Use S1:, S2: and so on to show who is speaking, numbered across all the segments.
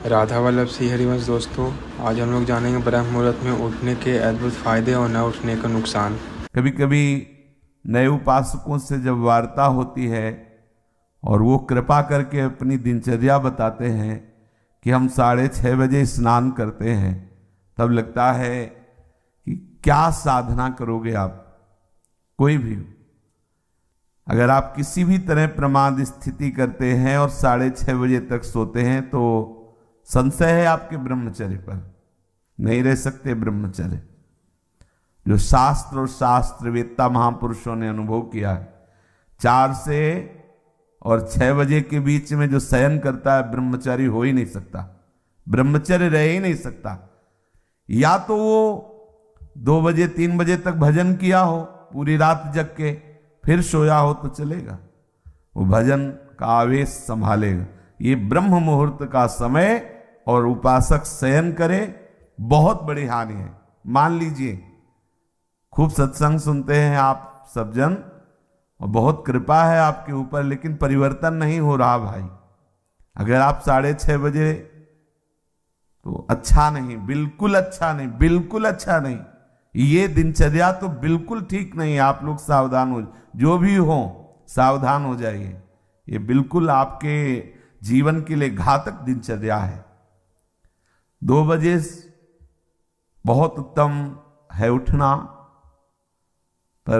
S1: राधा वल्लभ श्री हरिवंश। दोस्तों, आज हम लोग जानेंगे ब्रह्म मुहूर्त में उठने के अद्भुत फायदे और न उठने का नुकसान।
S2: कभी कभी नए उपासकों से जब वार्ता होती है और वो कृपा करके अपनी दिनचर्या बताते हैं कि हम 6:30 बजे स्नान करते हैं, तब लगता है कि क्या साधना करोगे आप। कोई भी हो, अगर आप किसी भी तरह प्रमाद स्थिति करते हैं और 6:30 बजे तक सोते हैं तो संशय है आपके ब्रह्मचर्य पर। नहीं रह सकते ब्रह्मचर्य। जो शास्त्र और शास्त्रवेत्ता महापुरुषों ने अनुभव किया है, 4 से और 6 बजे के बीच में जो शयन करता है ब्रह्मचारी हो ही नहीं सकता, ब्रह्मचर्य रह ही नहीं सकता। या तो वो 2 बजे 3 बजे तक भजन किया हो, पूरी रात जग के फिर सोया हो तो चलेगा, वो भजन का आवेश संभालेगा। ये ब्रह्म मुहूर्त का समय और उपासक शयन करे, बहुत बड़ी हानि है। मान लीजिए खूब सत्संग सुनते हैं आप सब जन और बहुत कृपा है आपके ऊपर, लेकिन परिवर्तन नहीं हो रहा भाई। अगर आप 6:30 बजे, तो अच्छा नहीं, बिल्कुल अच्छा नहीं, बिल्कुल अच्छा नहीं। ये दिनचर्या तो बिल्कुल ठीक नहीं। आप लोग सावधान हो, जो भी हो सावधान हो जाइए। ये बिल्कुल आपके जीवन के लिए घातक दिनचर्या है। 2 बजे बहुत उत्तम है उठना, पर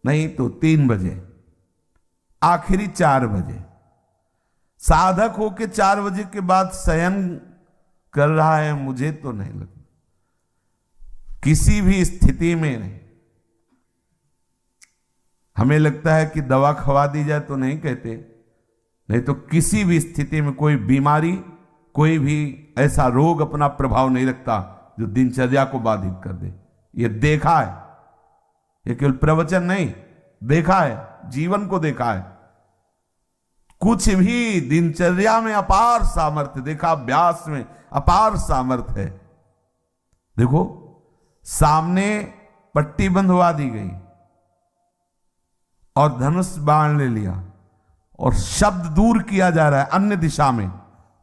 S2: नहीं तो 3 बजे, आखिरी 4 बजे। साधक होके 4 बजे के बाद शयन कर रहा है, मुझे तो नहीं लगता, किसी भी स्थिति में नहीं। हमें लगता है कि दवा खवा दी जाए तो नहीं कहते, नहीं तो किसी भी स्थिति में कोई बीमारी, कोई भी ऐसा रोग अपना प्रभाव नहीं रखता जो दिनचर्या को बाधित कर दे। ये देखा है, ये केवल प्रवचन नहीं, देखा है, जीवन को देखा है। कुछ भी दिनचर्या में अपार सामर्थ्य देखा, अभ्यास में अपार सामर्थ्य है। देखो, सामने पट्टी बंधवा दी गई और धनुष बाण ले लिया और शब्द दूर किया जा रहा है अन्य दिशा में,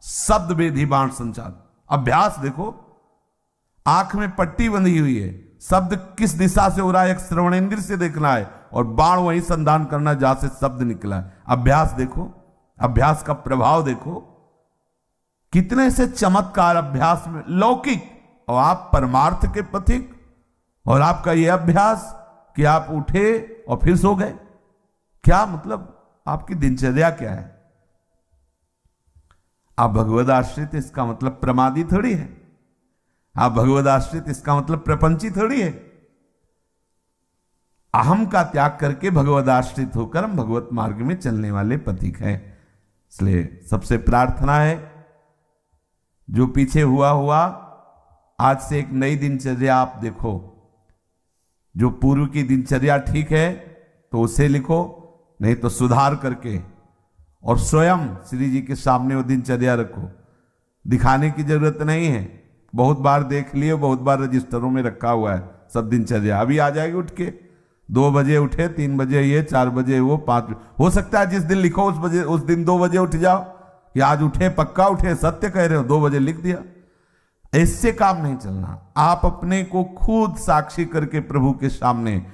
S2: शब्द वेधी बाण संचार। अभ्यास देखो, आंख में पट्टी बंधी हुई है, शब्द किस दिशा से हो रहा है एक श्रवणेंद्र से देखना है और बाण वहीं संधान करना जहां से शब्द निकला है। अभ्यास देखो, अभ्यास का प्रभाव देखो, कितने से चमत्कार अभ्यास में लौकिक। और आप परमार्थ के पथिक, और आपका यह अभ्यास कि आप उठे और फिर सो गए। क्या मतलब, आपकी दिनचर्या क्या है? आप भगवद आश्रित, इसका मतलब प्रमादी थोड़ी है। आप भगवद आश्रित, इसका मतलब प्रपंची थोड़ी है। अहम का त्याग करके भगवद आश्रित होकर हम भगवत मार्ग में चलने वाले पथिक हैं। इसलिए सबसे प्रार्थना है, जो पीछे हुआ हुआ, आज से एक नई दिनचर्या आप देखो। जो पूर्व की दिनचर्या ठीक है तो उसे लिखो, नहीं तो सुधार करके और स्वयं श्री जी के सामने वो दिनचर्या रखो। दिखाने की जरूरत नहीं है, बहुत बार देख लिए, बहुत बार रजिस्टरों में रखा हुआ है सब दिनचर्या। अभी आ जाएगी उठ के, 2 बजे उठे, 3 बजे ये, 4 बजे वो, 5 हो सकता है जिस दिन लिखो उस दिन 2 बजे उठ जाओ कि आज उठे, पक्का उठे, सत्य कह रहे हो, 2 बजे लिख दिया। इससे काम नहीं चलना। आप अपने को खुद साक्षी करके प्रभु के सामने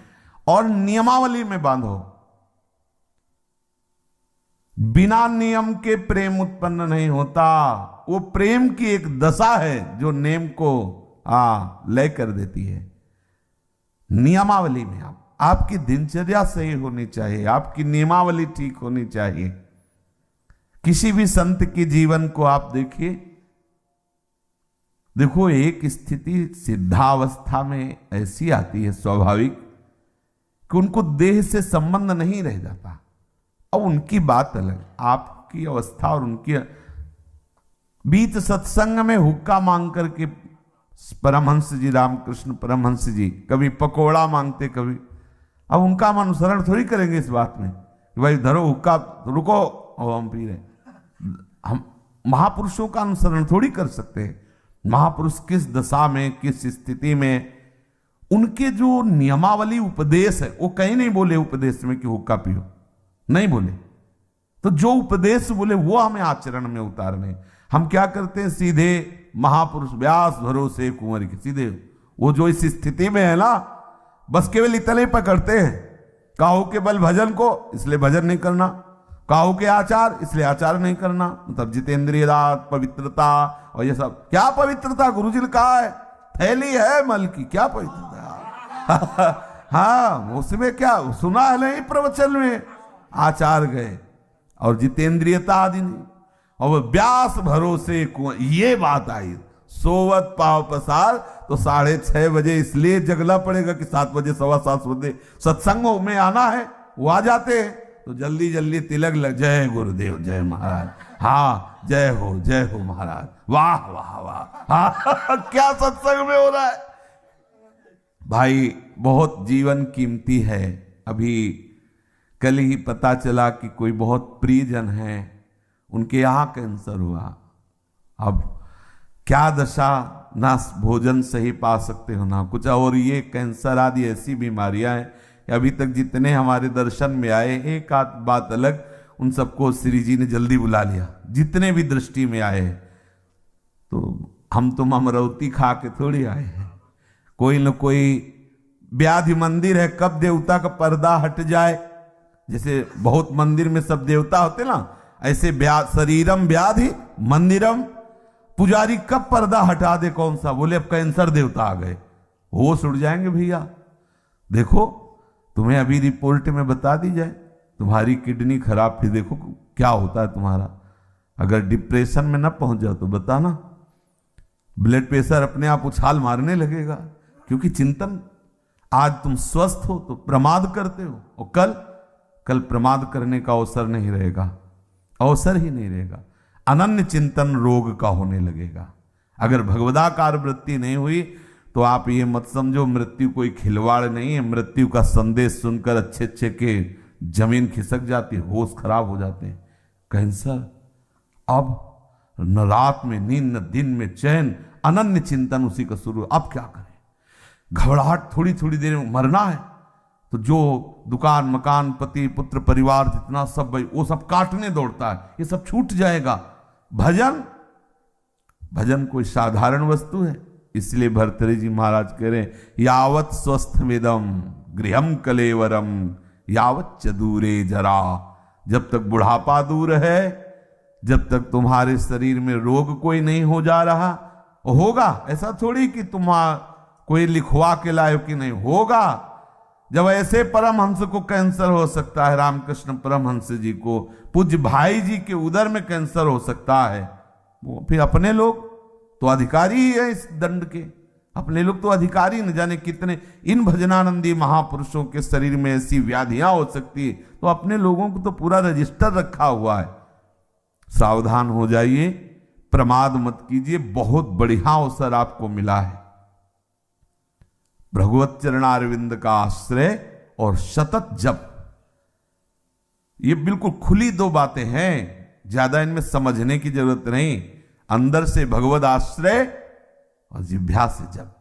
S2: और नियमावली में बांधो। बिना नियम के प्रेम उत्पन्न नहीं होता। वो प्रेम की एक दशा है जो नेम को लय कर देती है। नियमावली में आपकी दिनचर्या सही होनी चाहिए, आपकी नियमावली ठीक होनी चाहिए। किसी भी संत के जीवन को आप देखिए, देखो एक स्थिति सिद्धावस्था में ऐसी आती है स्वाभाविक कि उनको देह से संबंध नहीं रह जाता। अब उनकी बात अलग, आपकी अवस्था और उनकी बीच सत्संग में हुक्का मांग करके परमहंस जी, रामकृष्ण परमहंस जी कभी पकोड़ा मांगते, कभी। अब उनका हम अनुसरण थोड़ी करेंगे इस बात में कि भाई धरो हुक्का, रुको और हम पी रहे। हम महापुरुषों का अनुसरण थोड़ी कर सकते हैं। महापुरुष किस दशा में, किस स्थिति में, उनके जो नियमावली उपदेश है, वो कहीं नहीं बोले उपदेश में कि हुक्का पियो, नहीं बोले। तो जो उपदेश बोले वो हमें आचरण में उतारने। हम क्या करते हैं, सीधे महापुरुष व्यास भरोसे कुंवर के, सीधे वो जो इस स्थिति में है ना, बस केवल इतने पकड़ते हैं, काहू के बल भजन को, इसलिए भजन नहीं करना, काहू के आचार, इसलिए आचार नहीं करना। मतलब जितेंद्रिय दात, पवित्रता और ये सब। क्या पवित्रता? गुरुजी ने कहा है थैली है मल की, क्या पवित्रता? हाँ, उसमें क्या सुना है नहीं प्रवचन में, आचार गए और जितेंद्रियता आदि नहीं। और व्यास भरोसे ये बात आई, सोवत पाव पसार, तो 6:30 बजे इसलिए जगना पड़ेगा कि 7 बजे 7:15 बजे सत्संगों में आना है, वो आ जाते हैं तो जल्दी जल्दी तिलक लग, जय गुरुदेव, जय महाराज, हाँ जय हो महाराज, वाह वाह वाह, हाँ क्या सत्संग में हो रहा है भाई। बहुत जीवन कीमती है। अभी कल ही पता चला कि कोई बहुत प्रियजन है, उनके यहाँ कैंसर हुआ। अब क्या दशा, ना भोजन सही पा सकते हो ना कुछ, और ये कैंसर आदि ऐसी बीमारियां हैं, अभी तक जितने हमारे दर्शन में आए, एक आध बात अलग, उन सबको श्री जी ने जल्दी बुला लिया, जितने भी दृष्टि में आए। तो हम तुम अमरौती खा के थोड़ी आए हैं, कोई न कोई व्याधि मंदिर है, कब देवता का पर्दा हट जाए, जैसे बहुत मंदिर में सब देवता होते ना, ऐसे शरीरम व्याधि मंदिरम, पुजारी कब पर्दा हटा दे, कौन सा, बोले अब कैंसर देवता आ गए, होश उड़ जाएंगे भैया। देखो तुम्हें अभी रिपोर्ट में बता दी जाए तुम्हारी किडनी खराब थी, देखो क्या होता है तुम्हारा। अगर डिप्रेशन में ना पहुंच जाओ तो बताना, ब्लड प्रेशर अपने आप उछाल मारने लगेगा, क्योंकि चिंतन, आज तुम स्वस्थ हो तो प्रमाद करते हो, और कल प्रमाद करने का अवसर नहीं रहेगा, अवसर ही नहीं रहेगा, अनन्य चिंतन रोग का होने लगेगा। अगर भगवदाकार वृत्ति नहीं हुई तो आप ये मत समझो मृत्यु कोई खिलवाड़ नहीं है, मृत्यु का संदेश सुनकर अच्छे अच्छे के जमीन खिसक जाती है, होश खराब हो जाते हैं। कैंसर, अब न रात में नींद न दिन में चैन, अनन्य चिंतन उसी का शुरू। अब क्या करें, घबराहट, थोड़ी थोड़ी देर में मरना है, तो जो दुकान मकान पति पुत्र परिवार जितना सब भाई वो सब काटने दौड़ता है, ये सब छूट जाएगा। भजन कोई साधारण वस्तु है, इसलिए भर्तृहरि जी महाराज कह रहे हैं, यावत स्वस्थ वेदम गृहम कलेवरम यावत च दूरे जरा। जब तक बुढ़ापा दूर है, जब तक तुम्हारे शरीर में रोग कोई नहीं हो जा रहा, होगा ऐसा थोड़ी कि तुम कोई लिखवा के लाए कि नहीं, होगा। जब ऐसे परमहंस को कैंसर हो सकता है, रामकृष्ण परमहंस जी को, पूज्य भाई जी के उदर में कैंसर हो सकता है, वो फिर अपने लोग तो अधिकारी ही है इस दंड के, अपने लोग तो अधिकारी, न जाने कितने इन भजनानंदी महापुरुषों के शरीर में ऐसी व्याधियां हो सकती है, तो अपने लोगों को तो पूरा रजिस्टर रखा हुआ है। सावधान हो जाइए, प्रमाद मत कीजिए, बहुत बढ़िया अवसर आपको मिला है। भगवत चरणारविंद का आश्रय और सतत जप, ये बिल्कुल खुली दो बातें हैं, ज्यादा इनमें समझने की जरूरत नहीं। अंदर से भगवत आश्रय और जिह्वा से जप।